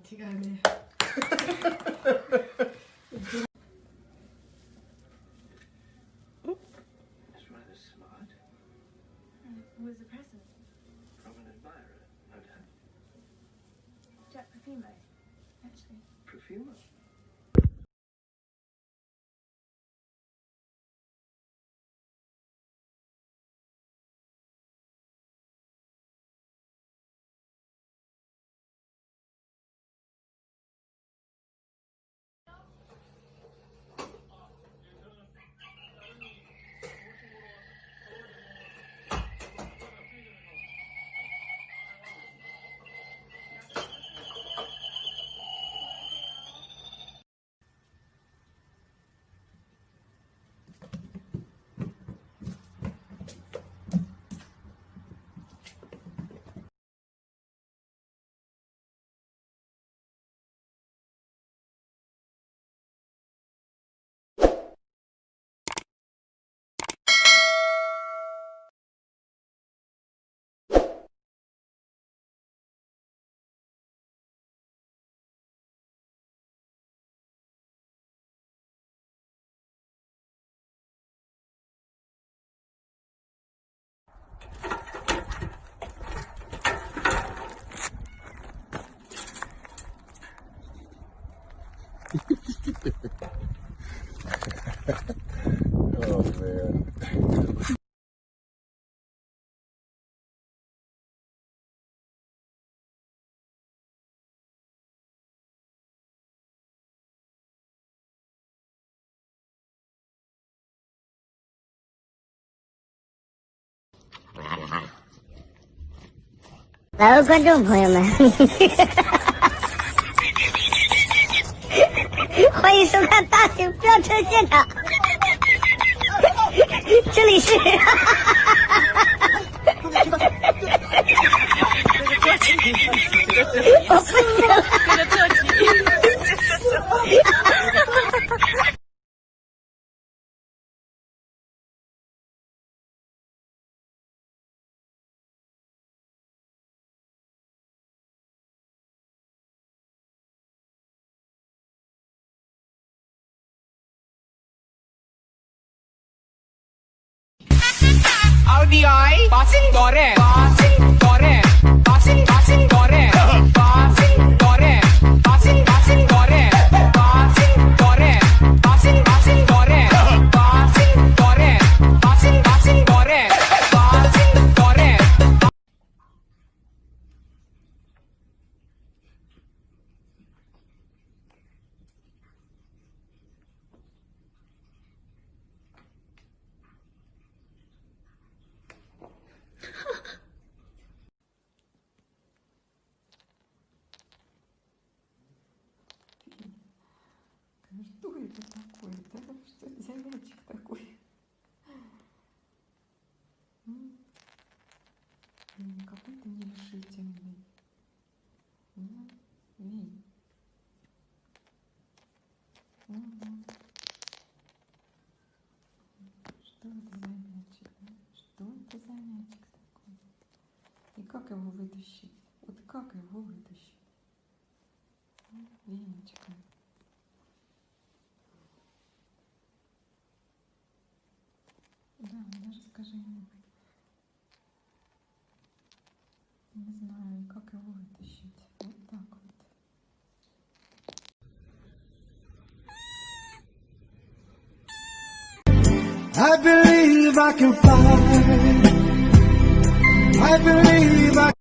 tigarmi. That's rather smart. Who was the present? From an admirer, no doubt. Jack Profumo, actually. Perfumer. Oh man.来，观众朋友们，欢迎收看大型飙车现场，这里是。我不行了，这个特辑。Audioi, passing dore, passing dore, passing passing dore, passing dore, passing passing dore, passing dore, passing passing dore, passing dore, passing passing dore, passing dore. Что это такое? Да? Что это за мячик такой? Какой-то нерешительный. Винь. Что это за мячик? Да? Что это за мячик такой? И как его вытащить? Вот как его вытащить? Венечка. Да, даже скажи мне. Не знаю, как его вытащить. Вот так вот. I believe I can fly. I believe I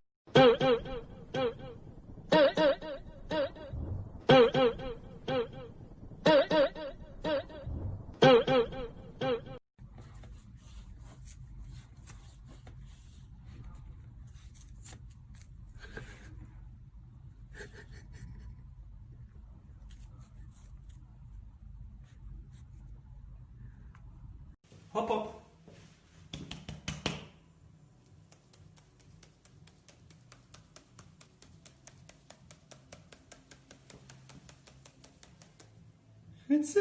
Hop hop. It's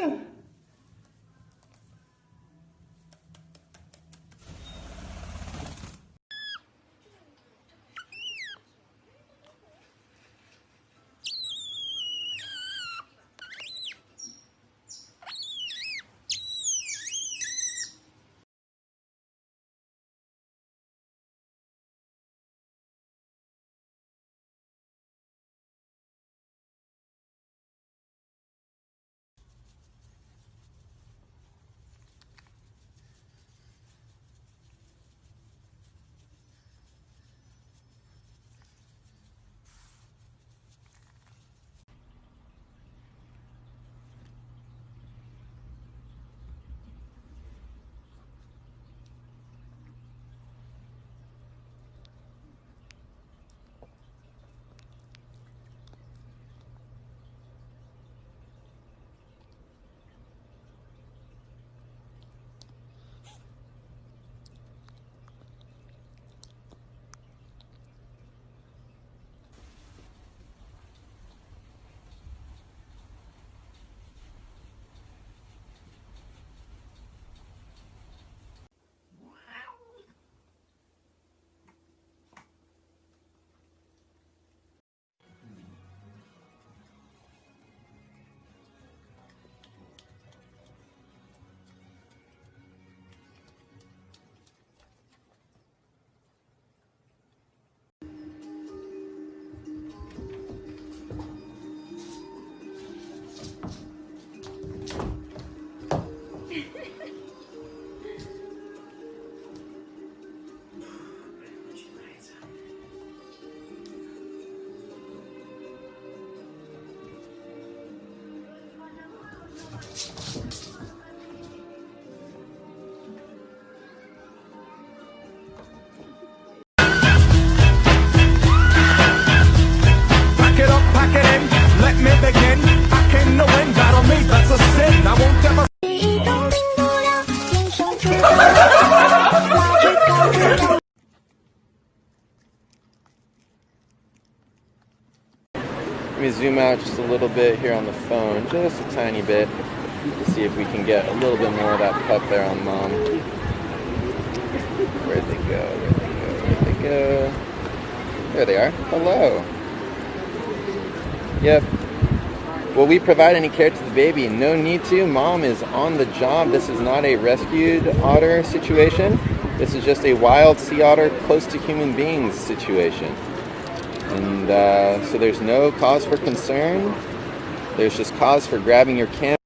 Pack it up, pack it in, let me begin. I came to win, battle me, that's a sin. I won't ever. Let me zoom out just a little bit here on the phone, just a tiny bit, to see if we can get a little bit more of that pup there on mom. Where'd they go? Where'd they go? Where'd they go? There they are. Hello. Yep. Will we provide any care to the baby? No need to. Mom is on the job. This is not a rescued otter situation. This is just a wild sea otter close to human beings situation. And so there's no cause for concern. There's just cause for grabbing your camera.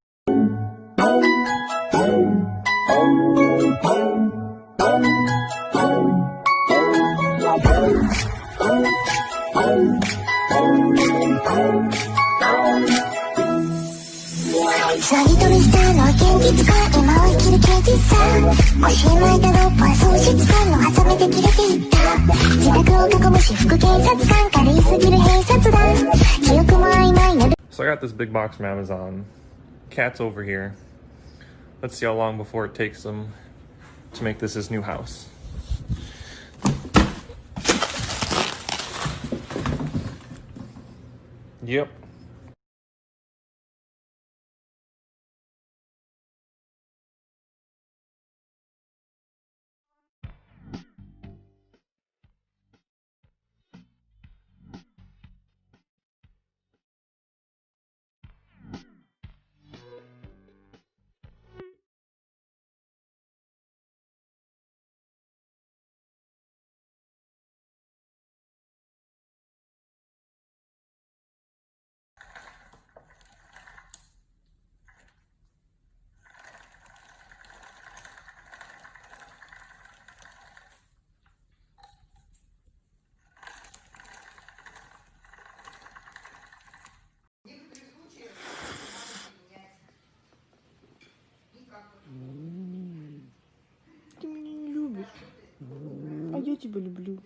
So I got this big box from Amazon. Cat's over here. Let's see how long before it takes them to make this his new house. Yep. Ты меня не любишь. А я тебя люблю.